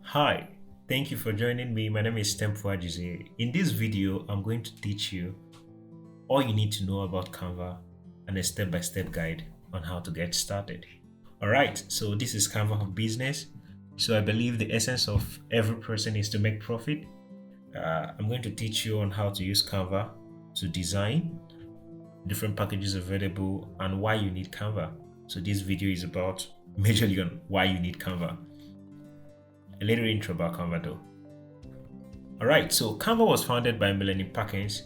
Hi, thank you for joining me. My name is Tempo. In this video, I'm going to teach you all you need to know about Canva and a step-by-step guide on how to get started. All right, so this is Canva for Business. So I believe the essence of every person is to make profit. I'm going to teach you on how to use Canva to design different packages available and why you need Canva. So this video is about majorly on why you need Canva. A little intro about Canva though. Alright, so Canva was founded by Melanie Parkins.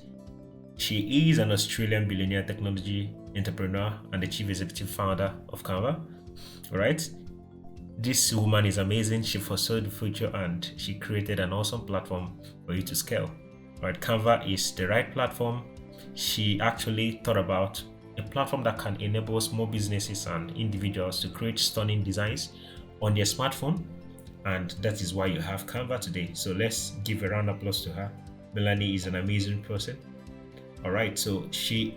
She is an Australian billionaire technology entrepreneur and the chief executive founder of Canva. Alright, this woman is amazing. She foresaw the future and she created an awesome platform for you to scale. Alright, Canva is the right platform. She actually thought about a platform that can enable small businesses and individuals to create stunning designs on their smartphone, and that is why you have Canva today. So let's give a round of applause to her. Melanie is an amazing person. All right, so she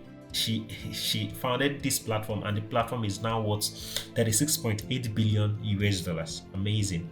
founded this platform, and the platform is now worth 36.8 billion US dollars. Amazing.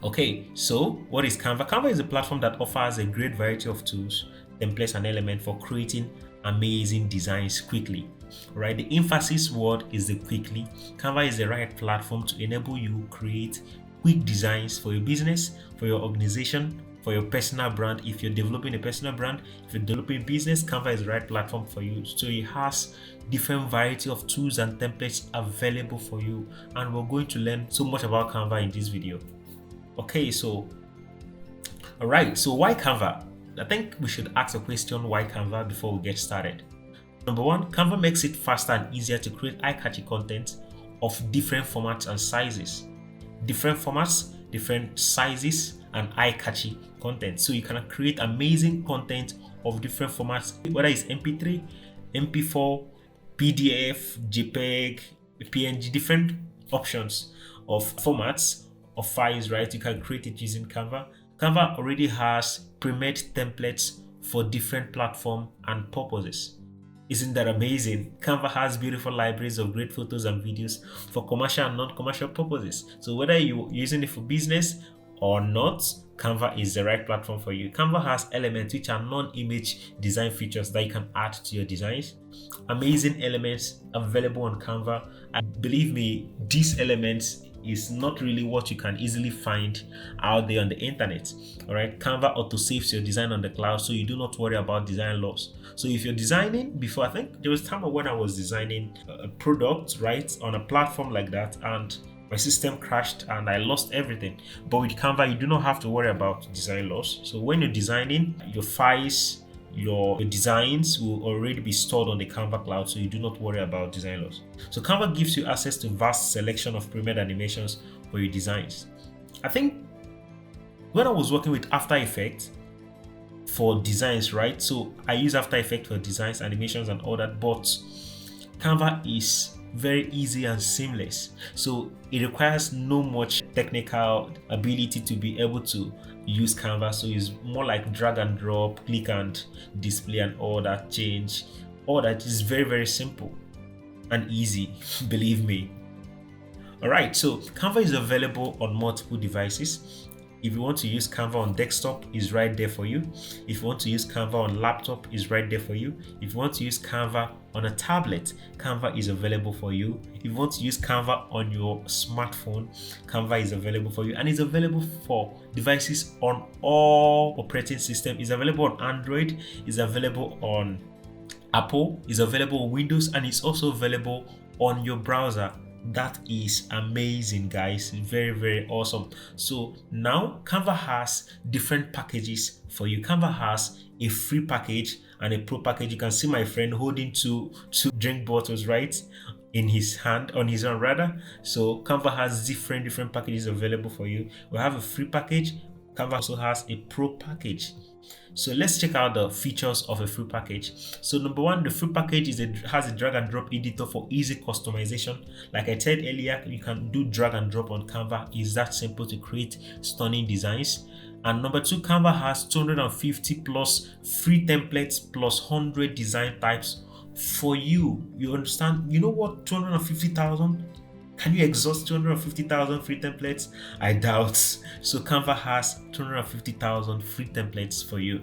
Okay, so what is Canva? Canva is a platform that offers a great variety of tools, templates, and elements for creating amazing designs quickly. Right, the emphasis word is the quickly. Canva is the right platform to enable you create quick designs for your business, for your organization, for your personal brand. If you're developing a personal brand, if you're developing a business, Canva is the right platform for you. So it has different variety of tools and templates available for you, and we're going to learn so much about Canva in this video. Okay, so all right, so why Canva? I think we should ask a question, why Canva, before we get started. Number one, Canva makes it faster and easier to create eye-catchy content of different formats and sizes. Different formats, different sizes, and eye-catchy content. So you can create amazing content of different formats, whether it's MP3, MP4, PDF, JPEG, PNG, different options of formats of files, right? You can create it using Canva. Canva already has pre-made templates for different platforms and purposes. Isn't that amazing? Canva has beautiful libraries of great photos and videos for commercial and non-commercial purposes. So whether you're using it for business or not, Canva is the right platform for you. Canva has elements which are non-image design features that you can add to your designs. Amazing elements available on Canva. And believe me, these elements is not really what you can easily find out there on the internet. All right, Canva auto saves your design on the cloud, so you do not worry about design loss. So if you're designing, before, I think there was a time when I was designing a product, right, on a platform like that, and my system crashed and I lost everything. But with Canva, you do not have to worry about design loss. So when you're designing, your files, your designs will already be stored on the Canva cloud, so you do not worry about design loss. So Canva gives you access to vast selection of pre-made animations for your designs. I think when I was working with After Effects for designs, right? So I use After Effects for designs, animations, and all that, but Canva is very easy and seamless. So it requires no much technical ability to be able to use Canva. So it's more like drag and drop, click and display, and all that change. All that is very, very simple and easy, believe me. All right, so Canva is available on multiple devices. If you want to use Canva on desktop, is right there for you. If you want to use Canva on laptop, is right there for you. If you want to use Canva on a tablet, Canva is available for you. If you want to use Canva on your smartphone, Canva is available for you, and it's available for devices on all operating systems. It's available on Android, it's available on Apple, it's available on Windows, and it's also available on your browser. That is amazing, guys. Very, very awesome. So now Canva has different packages for you. Canva has a free package and a pro package. You can see my friend holding two drink bottles, right, in his hand, on his own rather. So Canva has different packages available for you. We have a free package. Canva also has a pro package. So let's check out the features of a free package. So number one, the free package has a drag and drop editor for easy customization. Like I said earlier, you can do drag and drop on Canva. It's that simple to create stunning designs. And number two, Canva has 250 plus free templates plus 100 design types for you. You understand? You know what 250,000 Can you exhaust 250,000 free templates? I doubt. So Canva has 250,000 free templates for you.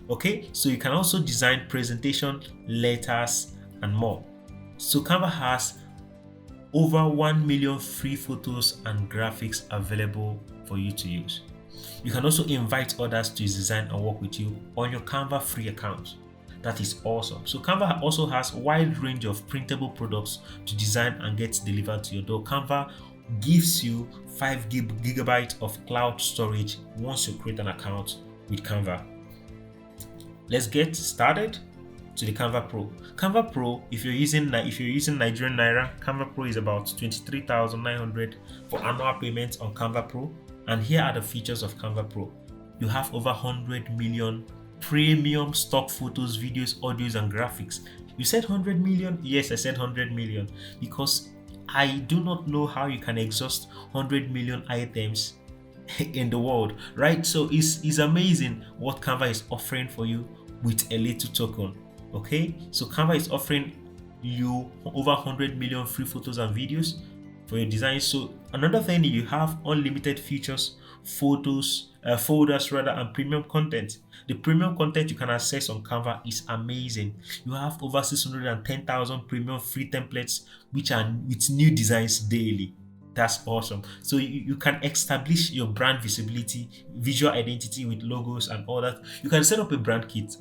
Okay, so you can also design presentation, letters, and more. So Canva has over 1 million free photos and graphics available for you to use. You can also invite others to design and work with you on your Canva free account. That is awesome. So Canva also has a wide range of printable products to design and get delivered to your door. Canva gives you 5 gigabytes of cloud storage once you create an account with Canva. Let's get started to the Canva Pro. Canva Pro, if you're using Nigerian Naira, Canva Pro is about 23,900 for annual payments on Canva Pro. And here are the features of Canva Pro. You have over 100 million premium stock photos, videos, audios, and graphics. You said 100 million? Yes, I said 100 million because I do not know how you can exhaust 100 million items in the world, right? So it's amazing what Canva is offering for you with a little token. Okay, so Canva is offering you over 100 million free photos and videos for your design. So another thing, you have unlimited features, folders rather, and premium content. The premium content you can access on Canva is amazing. You have over 610,000 premium free templates which are with new designs daily. That's awesome. So you can establish your brand visibility, visual identity with logos and all that. You can set up a brand kit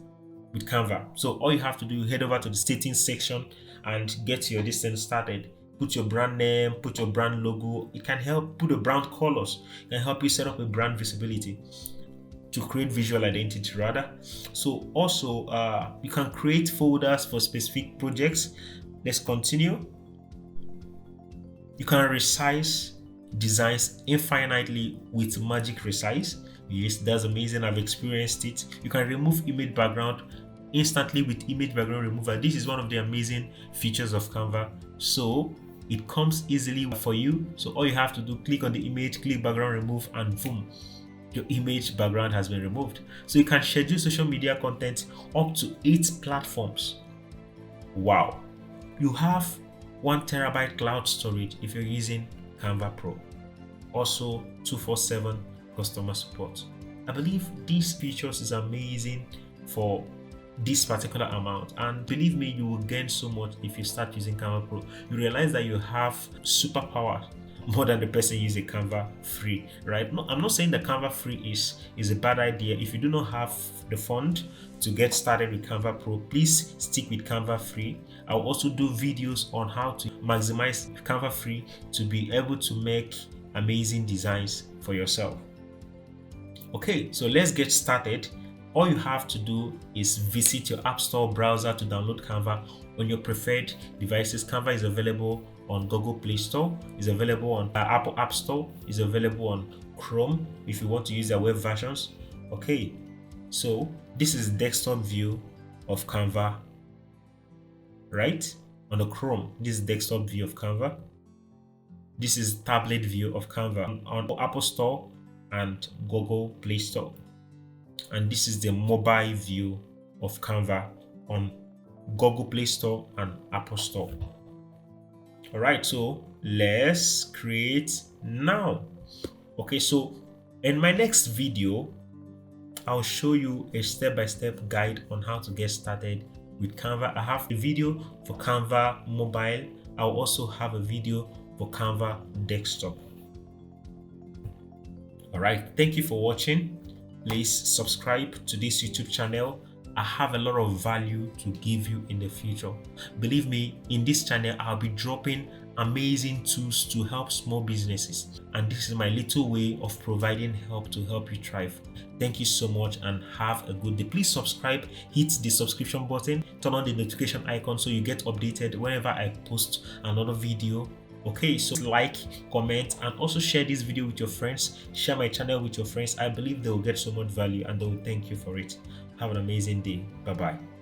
with Canva. So all you have to do, head over to the settings section and get your distance started. Put your brand name, put your brand logo. It can help put the brand colors. It can help you set up a brand visibility to create visual identity rather. So also you can create folders for specific projects. Let's continue. You can resize designs infinitely with Magic Resize. Yes, that's amazing. I've experienced it. You can remove image background instantly with image background remover. This is one of the amazing features of Canva. So it comes easily for you. So all you have to do, click on the image, click background remove, and boom, your image background has been removed. So you can schedule social media content up to 8 platforms. Wow. You have 1 terabyte cloud storage if you're using Canva Pro. Also 247 customer support. I believe these features is amazing for this particular amount, and believe me, you will gain so much if you start using Canva Pro. You realize that you have superpower more than the person using Canva free, right? No, I'm not saying that Canva free is a bad idea. If you do not have the fund to get started with Canva Pro, please stick with Canva free. I'll also do videos on how to maximize Canva free to be able to make amazing designs for yourself. Okay, so let's get started. All you have to do is visit your App Store browser to download Canva on your preferred devices. Canva is available on Google Play Store, is available on Apple App Store, is available on Chrome if you want to use their web versions. Okay, so this is desktop view of Canva, right? On the Chrome, this is desktop view of Canva. This is tablet view of Canva on Apple Store and Google Play Store. And this is the mobile view of Canva on Google Play Store and Apple Store. All right, so let's create now. Okay, so in my next video, I'll show you a step-by-step guide on how to get started with Canva. I have a video for Canva mobile. I'll also have a video for Canva desktop. All right, thank you for watching. Please subscribe to this YouTube channel. I have a lot of value to give you in the future. Believe me, in this channel, I'll be dropping amazing tools to help small businesses. And this is my little way of providing help to help you thrive. Thank you so much and have a good day. Please subscribe, hit the subscription button, turn on the notification icon so you get updated whenever I post another video. Okay, so like, comment, and also share this video with your friends. Share my channel with your friends. I believe they will get so much value and they will thank you for it. Have an amazing day. Bye bye.